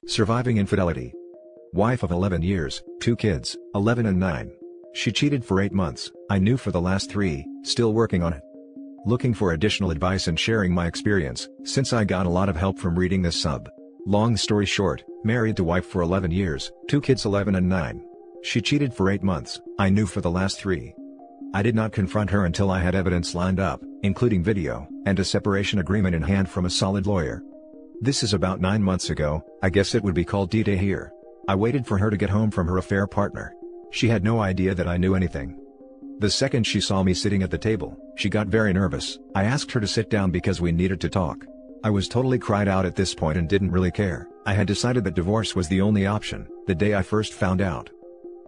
Surviving infidelity. Wife of 11 years, 2 kids, 11 and 9. She cheated for 8 months, I knew for the last 3, still working on it. Looking for additional advice and sharing my experience, since I got a lot of help from reading this sub. Long story short, married to wife for 11 years, 2 kids 11 and 9. She cheated for 8 months, I knew for the last 3. I did not confront her until I had evidence lined up, including video, and a separation agreement in hand from a solid lawyer. This is about 9 months ago, I guess it would be called D-Day here. I waited for her to get home from her affair partner. She had no idea that I knew anything. The second she saw me sitting at the table, she got very nervous. I asked her to sit down because we needed to talk. I was totally cried out at this point and didn't really care. I had decided that divorce was the only option, the day I first found out.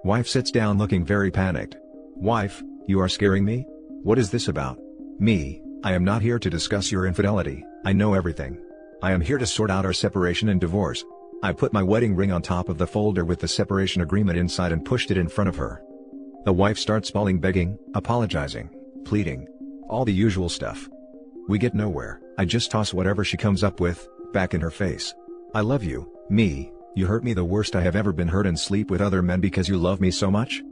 Wife sits down looking very panicked. Wife, you are scaring me? What is this about? Me, I am not here to discuss your infidelity, I know everything. I am here to sort out our separation and divorce. I put my wedding ring on top of the folder with the separation agreement inside and pushed it in front of her. The wife starts bawling, begging, apologizing, pleading. All the usual stuff. We get nowhere. I just toss whatever she comes up with, back in her face. I love you, me, you hurt me the worst I have ever been hurt and sleep with other men because you love me so much?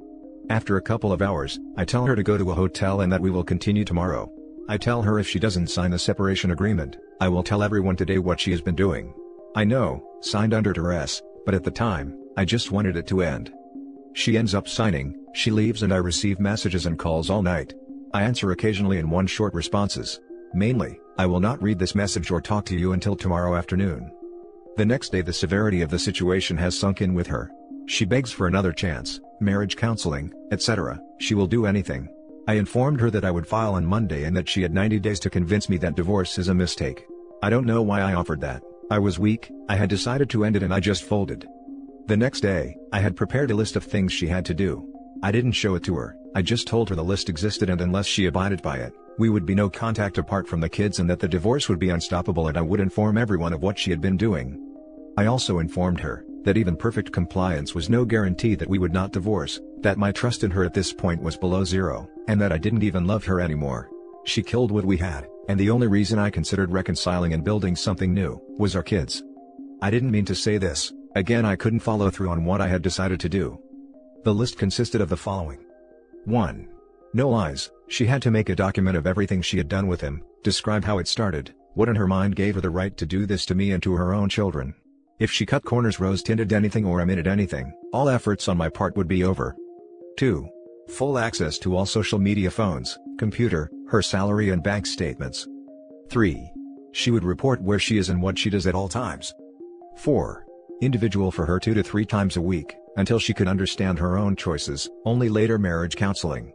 After a couple of hours, I tell her to go to a hotel and that we will continue tomorrow. I tell her if she doesn't sign the separation agreement, I will tell everyone today what she has been doing. I know, signed under duress, but at the time, I just wanted it to end. She ends up signing, she leaves and I receive messages and calls all night. I answer occasionally in one short responses. Mainly, I will not read this message or talk to you until tomorrow afternoon. The next day the severity of the situation has sunk in with her. She begs for another chance, marriage counseling, etc. She will do anything. I informed her that I would file on Monday and that she had 90 days to convince me that divorce is a mistake. I don't know why I offered that. I was weak, I had decided to end it and I just folded. The next day, I had prepared a list of things she had to do. I didn't show it to her, I just told her the list existed and unless she abided by it, we would be no contact apart from the kids and that the divorce would be unstoppable and I would inform everyone of what she had been doing. I also informed her that even perfect compliance was no guarantee that we would not divorce, that my trust in her at this point was below zero, and that I didn't even love her anymore. She killed what we had, and the only reason I considered reconciling and building something new was our kids. I didn't mean to say this. Again, I couldn't follow through on what I had decided to do. The list consisted of the following. 1. No lies. She had to make a document of everything she had done with him, describe how it started, what in her mind gave her the right to do this to me and to her own children. If she cut corners, rose-tinted anything or omitted anything, all efforts on my part would be over. 2. Full access to all social media, phones, computer, her salary and bank statements. 3. She would report where she is and what she does at all times. 4. Individual for her 2 to 3 times a week, until she could understand her own choices, only later marriage counseling.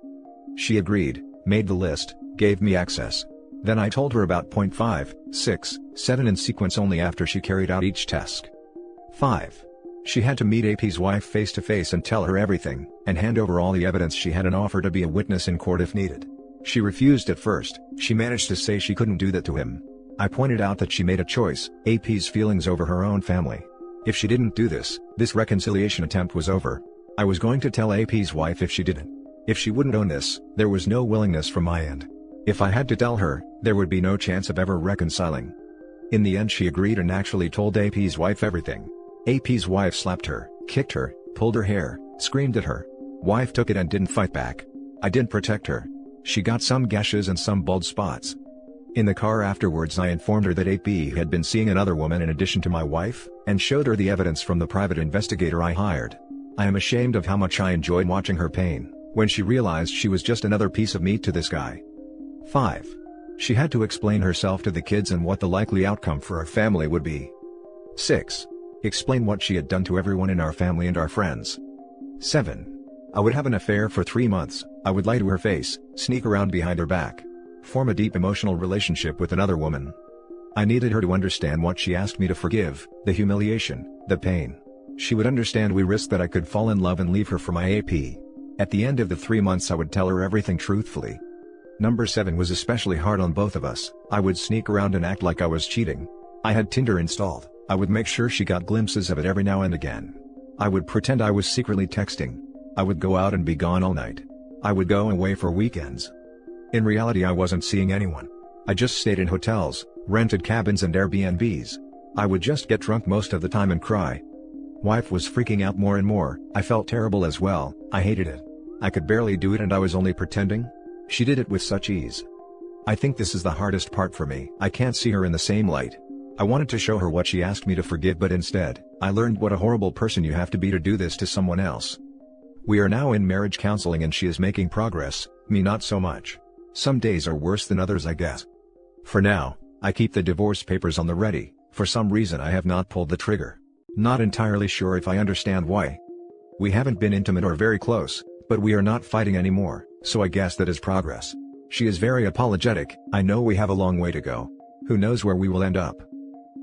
She agreed, made the list, gave me access. Then I told her about point 5, 6, 7 in sequence only after she carried out each task. 5. She had to meet AP's wife face to face and tell her everything, and hand over all the evidence she had and offer to be a witness in court if needed. She refused at first. She managed to say she couldn't do that to him. I pointed out that she made a choice, AP's feelings over her own family. If she didn't do this, this reconciliation attempt was over. I was going to tell AP's wife if she didn't. If she wouldn't own this, there was no willingness from my end. If I had to tell her, there would be no chance of ever reconciling. In the end she agreed and actually told AP's wife everything. AP's wife slapped her, kicked her, pulled her hair, screamed at her. Wife took it and didn't fight back. I didn't protect her. She got some gashes and some bald spots. In the car afterwards I informed her that AP had been seeing another woman in addition to my wife, and showed her the evidence from the private investigator I hired. I am ashamed of how much I enjoyed watching her pain, when she realized she was just another piece of meat to this guy. 5. She had to explain herself to the kids and what the likely outcome for our family would be. 6. Explain what she had done to everyone in our family and our friends. 7. I would have an affair for 3 months, I would lie to her face, sneak around behind her back. Form a deep emotional relationship with another woman. I needed her to understand what she asked me to forgive, the humiliation, the pain. She would understand we risked that I could fall in love and leave her for my AP. At the end of the 3 months I would tell her everything truthfully. Number 7 was especially hard on both of us. I would sneak around and act like I was cheating. I had Tinder installed. I would make sure she got glimpses of it every now and again. I would pretend I was secretly texting. I would go out and be gone all night. I would go away for weekends. In reality I wasn't seeing anyone. I just stayed in hotels, rented cabins and Airbnbs. I would just get drunk most of the time and cry. Wife was freaking out more and more. I felt terrible as well. I hated it. I could barely do it and I was only pretending. She did it with such ease. I think this is the hardest part for me. I can't see her in the same light. I wanted to show her what she asked me to forgive, but instead, I learned what a horrible person you have to be to do this to someone else. We are now in marriage counseling and she is making progress, me not so much. Some days are worse than others, I guess. For now, I keep the divorce papers on the ready. For some reason I have not pulled the trigger. Not entirely sure if I understand why. We haven't been intimate or very close, but we are not fighting anymore, so I guess that is progress. She is very apologetic. I know we have a long way to go. Who knows where we will end up.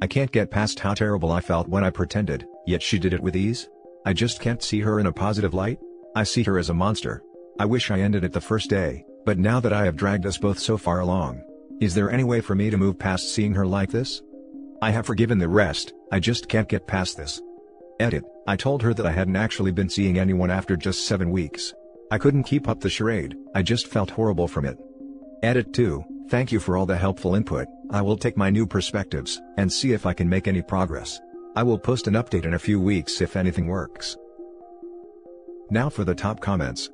I can't get past how terrible I felt when I pretended, yet she did it with ease. I just can't see her in a positive light. I see her as a monster. I wish I ended it the first day, but now that I have dragged us both so far along, is there any way for me to move past seeing her like this? I have forgiven the rest, I just can't get past this. Edit, I told her that I hadn't actually been seeing anyone after just 7 weeks. I couldn't keep up the charade, I just felt horrible from it. Edit 2, thank you for all the helpful input. I will take my new perspectives, and see if I can make any progress. I will post an update in a few weeks if anything works. Now for the top comments.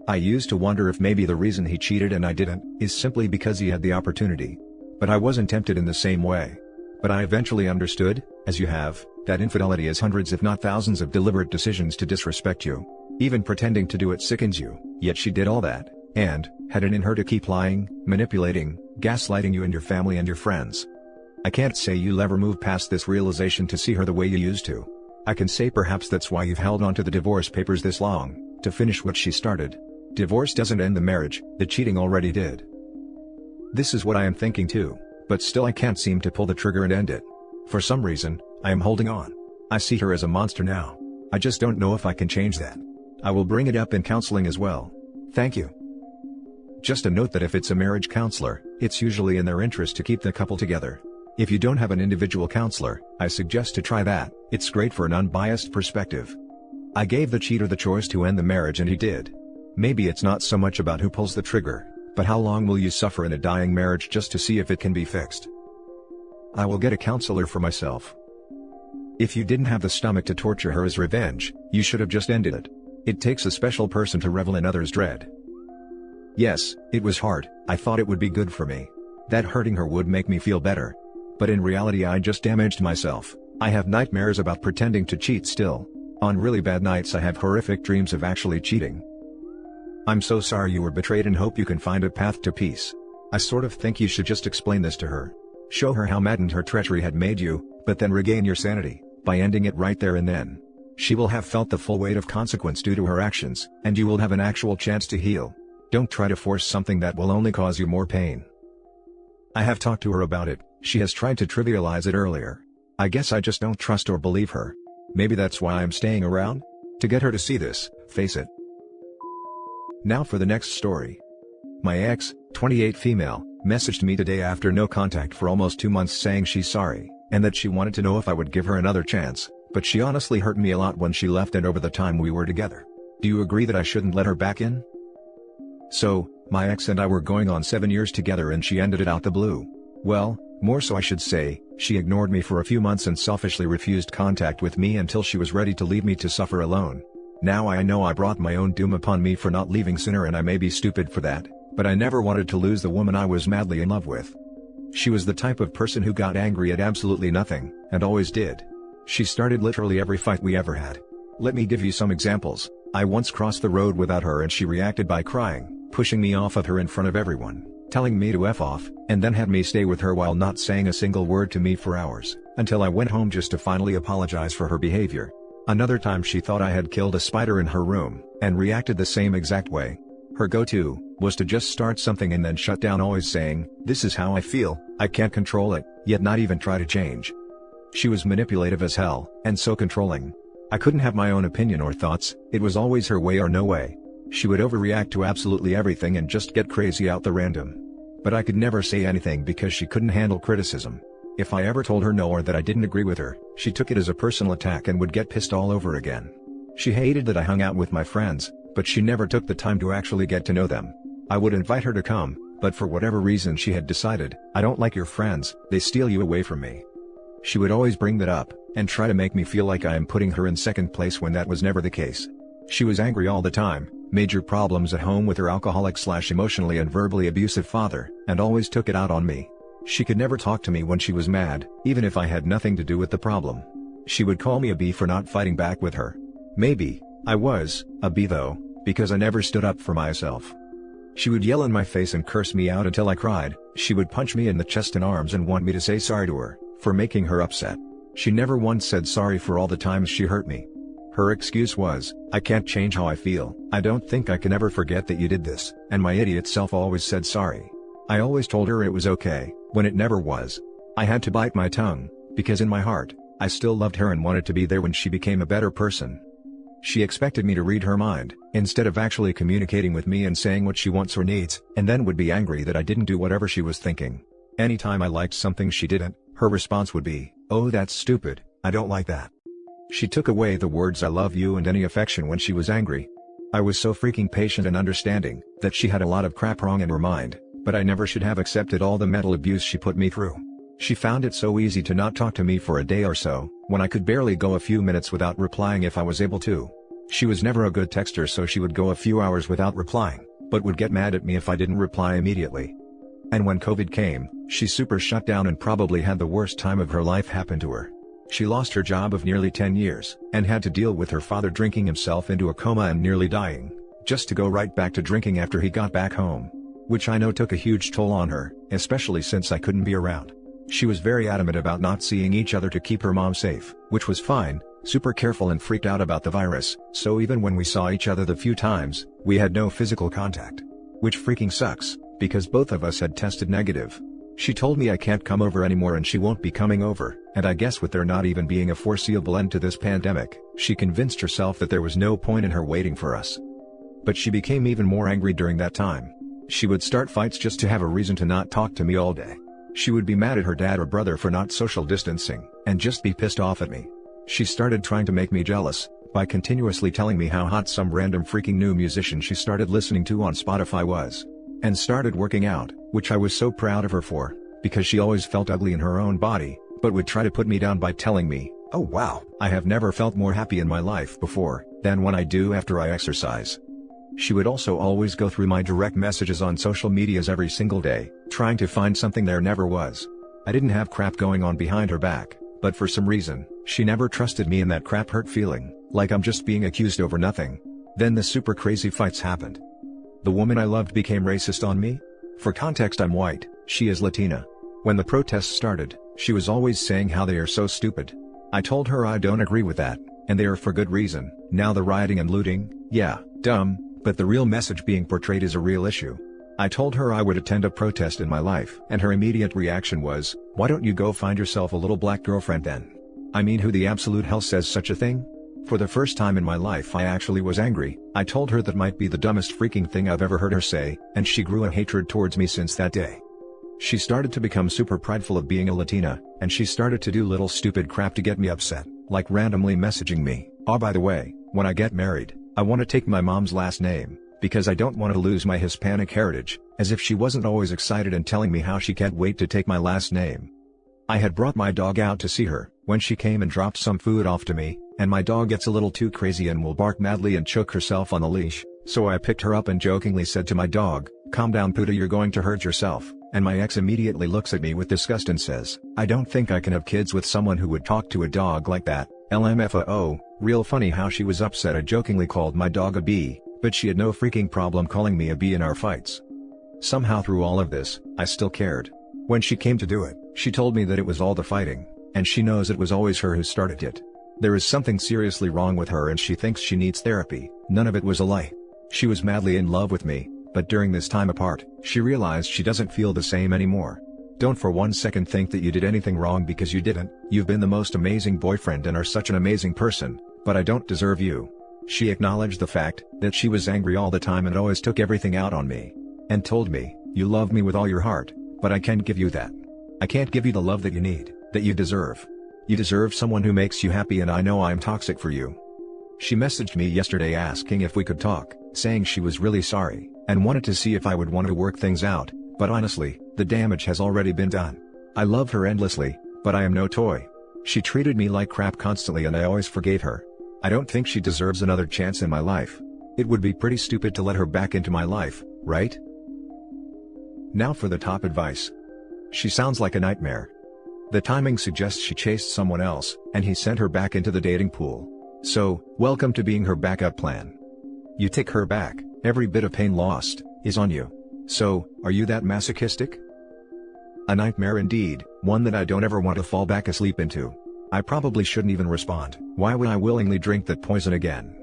I used to wonder if maybe the reason he cheated and I didn't, is simply because he had the opportunity. But I wasn't tempted in the same way. But I eventually understood, as you have, that infidelity is hundreds if not thousands of deliberate decisions to disrespect you. Even pretending to do it sickens you, yet she did all that, and had it in her to keep lying, manipulating, gaslighting you and your family and your friends. I can't say you'll ever move past this realization to see her the way you used to. I can say perhaps that's why you've held on to the divorce papers this long, to finish what she started. Divorce doesn't end the marriage, the cheating already did. This is what I am thinking too, but still I can't seem to pull the trigger and end it. For some reason, I am holding on. I see her as a monster now. I just don't know if I can change that. I will bring it up in counseling as well. Thank you. Just a note that if it's a marriage counselor, it's usually in their interest to keep the couple together. If you don't have an individual counselor, I suggest to try that. It's great for an unbiased perspective. I gave the cheater the choice to end the marriage and he did. Maybe it's not so much about who pulls the trigger, but how long will you suffer in a dying marriage just to see if it can be fixed? I will get a counselor for myself. If you didn't have the stomach to torture her as revenge, you should have just ended it. It takes a special person to revel in others' dread. Yes, it was hard. I thought it would be good for me. That hurting her would make me feel better. But in reality I just damaged myself. I have nightmares about pretending to cheat still. On really bad nights I have horrific dreams of actually cheating. I'm so sorry you were betrayed and hope you can find a path to peace. I sort of think you should just explain this to her. Show her how maddened her treachery had made you, but then regain your sanity, by ending it right there and then. She will have felt the full weight of consequence due to her actions, and you will have an actual chance to heal. Don't try to force something that will only cause you more pain. I have talked to her about it. She has tried to trivialize it earlier. I guess I just don't trust or believe her. Maybe that's why I'm staying around? To get her to see this, face it. Now for the next story. My ex, 28 female, messaged me today after no contact for almost 2 months saying she's sorry, and that she wanted to know if I would give her another chance, but she honestly hurt me a lot when she left and over the time we were together. Do you agree that I shouldn't let her back in? So, my ex and I were going on 7 years together and she ended it out the blue. Well, more so I should say, she ignored me for a few months and selfishly refused contact with me until she was ready to leave me to suffer alone. Now I know I brought my own doom upon me for not leaving sooner and I may be stupid for that, but I never wanted to lose the woman I was madly in love with. She was the type of person who got angry at absolutely nothing, and always did. She started literally every fight we ever had. Let me give you some examples. I once crossed the road without her and she reacted by crying, pushing me off of her in front of everyone, telling me to F off, and then had me stay with her while not saying a single word to me for hours, until I went home just to finally apologize for her behavior. Another time she thought I had killed a spider in her room, and reacted the same exact way. Her go-to was to just start something and then shut down, always saying, "This is how I feel, I can't control it," yet not even try to change. She was manipulative as hell, and so controlling. I couldn't have my own opinion or thoughts, it was always her way or no way. She would overreact to absolutely everything and just get crazy out the random. But I could never say anything because she couldn't handle criticism. If I ever told her no or that I didn't agree with her, she took it as a personal attack and would get pissed all over again. She hated that I hung out with my friends, but she never took the time to actually get to know them. I would invite her to come, but for whatever reason she had decided, "I don't like your friends, they steal you away from me." She would always bring that up, and try to make me feel like I am putting her in second place when that was never the case. She was angry all the time, major problems at home with her alcoholic/emotionally and verbally abusive father, and always took it out on me. She could never talk to me when she was mad, even if I had nothing to do with the problem. She would call me a B for not fighting back with her. Maybe I was a B though, because I never stood up for myself. She would yell in my face and curse me out until I cried. She would punch me in the chest and arms and want me to say sorry to her for making her upset. She never once said sorry for all the times she hurt me. Her excuse was, "I can't change how I feel. I don't think I can ever forget that you did this," and my idiot self always said sorry. I always told her it was okay, when it never was. I had to bite my tongue, because in my heart, I still loved her and wanted to be there when she became a better person. She expected me to read her mind, instead of actually communicating with me and saying what she wants or needs, and then would be angry that I didn't do whatever she was thinking. Anytime I liked something she didn't, her response would be, "Oh, that's stupid, I don't like that." She took away the words "I love you" and any affection when she was angry. I was so freaking patient and understanding, that she had a lot of crap wrong in her mind, but I never should have accepted all the mental abuse she put me through. She found it so easy to not talk to me for a day or so, when I could barely go a few minutes without replying if I was able to. She was never a good texter, so she would go a few hours without replying, but would get mad at me if I didn't reply immediately. And when COVID came, she super shut down and probably had the worst time of her life happen to her. She lost her job of nearly 10 years, and had to deal with her father drinking himself into a coma and nearly dying, just to go right back to drinking after he got back home. Which I know took a huge toll on her, especially since I couldn't be around. She was very adamant about not seeing each other to keep her mom safe, which was fine, super careful and freaked out about the virus, so even when we saw each other the few times, we had no physical contact. Which freaking sucks, because both of us had tested negative. She told me I can't come over anymore and she won't be coming over, and I guess with there not even being a foreseeable end to this pandemic, she convinced herself that there was no point in her waiting for us. But she became even more angry during that time. She would start fights just to have a reason to not talk to me all day. She would be mad at her dad or brother for not social distancing, and just be pissed off at me. She started trying to make me jealous, by continuously telling me how hot some random freaking new musician she started listening to on Spotify was. And started working out, which I was so proud of her for, because she always felt ugly in her own body, but would try to put me down by telling me, "Oh wow, I have never felt more happy in my life before, than when I do after I exercise." She would also always go through my direct messages on social medias every single day, trying to find something there never was. I didn't have crap going on behind her back, but for some reason, she never trusted me and that crap hurt feeling, like I'm just being accused over nothing. Then the super crazy fights happened. The woman I loved became racist on me? For context, I'm white, she is Latina. When the protests started, she was always saying how they are so stupid. I told her I don't agree with that, and they are for good reason. Now the rioting and looting, yeah, dumb, but the real message being portrayed is a real issue. I told her I would attend a protest in my life, and her immediate reaction was, "Why don't you go find yourself a little black girlfriend then?" I mean, who the absolute hell says such a thing? For the first time in my life I actually was angry. I told her that might be the dumbest freaking thing I've ever heard her say, and she grew a hatred towards me since that day. She started to become super prideful of being a Latina, and she started to do little stupid crap to get me upset, like randomly messaging me, "Oh, by the way, when I get married, I want to take my mom's last name, because I don't want to lose my Hispanic heritage," as if she wasn't always excited and telling me how she can't wait to take my last name. I had brought my dog out to see her, when she came and dropped some food off to me, and my dog gets a little too crazy and will bark madly and choke herself on the leash, so I picked her up and jokingly said to my dog, "Calm down Puda, you're going to hurt yourself," and my ex immediately looks at me with disgust and says, "I don't think I can have kids with someone who would talk to a dog like that, LMFAO." Real funny how she was upset I jokingly called my dog a bee, but she had no freaking problem calling me a bee in our fights. Somehow through all of this, I still cared. When she came to do it, she told me that it was all the fighting, and she knows it was always her who started it. There is something seriously wrong with her and she thinks she needs therapy. None of it was a lie. She was madly in love with me, but during this time apart, she realized she doesn't feel the same anymore. Don't for one second think that you did anything wrong, because you didn't. You've been the most amazing boyfriend and are such an amazing person, but I don't deserve you. She acknowledged the fact that she was angry all the time and always took everything out on me. And told me, "You love me with all your heart, but I can't give you that. I can't give you the love that you need, that you deserve. You deserve someone who makes you happy, and I know I'm toxic for you." She messaged me yesterday asking if we could talk, saying she was really sorry, and wanted to see if I would want to work things out, but honestly, the damage has already been done. I love her endlessly, but I am no toy. She treated me like crap constantly and I always forgave her. I don't think she deserves another chance in my life. It would be pretty stupid to let her back into my life, right? Now for the top advice. She sounds like a nightmare. The timing suggests she chased someone else, and he sent her back into the dating pool. So, welcome to being her backup plan. You take her back, every bit of pain lost is on you. So, are you that masochistic? A nightmare indeed, one that I don't ever want to fall back asleep into. I probably shouldn't even respond. Why would I willingly drink that poison again?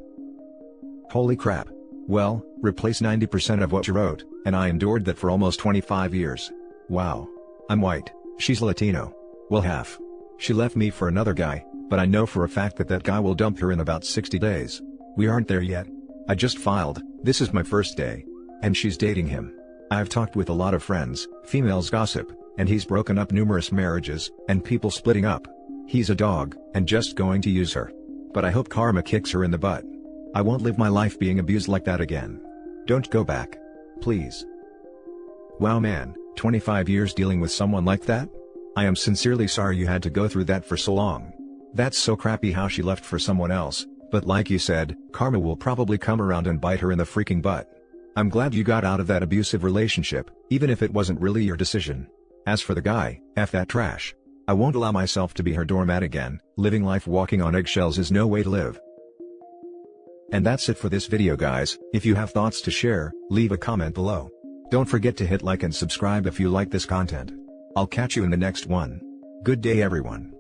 Holy crap. Well, replace 90% of what you wrote, and I endured that for almost 25 years. Wow. I'm white, she's Latino. Well, half. She left me for another guy, but I know for a fact that that guy will dump her in about 60 days. We aren't there yet. I just filed, this is my first day. And she's dating him. I've talked with a lot of friends, females gossip, and he's broken up numerous marriages, and people splitting up. He's a dog, and just going to use her. But I hope karma kicks her in the butt. I won't live my life being abused like that again. Don't go back. Please. Wow man, 25 years dealing with someone like that? I am sincerely sorry you had to go through that for so long. That's so crappy how she left for someone else, but like you said, karma will probably come around and bite her in the freaking butt. I'm glad you got out of that abusive relationship, even if it wasn't really your decision. As for the guy, F that trash. I won't allow myself to be her doormat again. Living life walking on eggshells is no way to live. And that's it for this video guys. If you have thoughts to share, leave a comment below. Don't forget to hit like and subscribe if you like this content. I'll catch you in the next one. Good day everyone.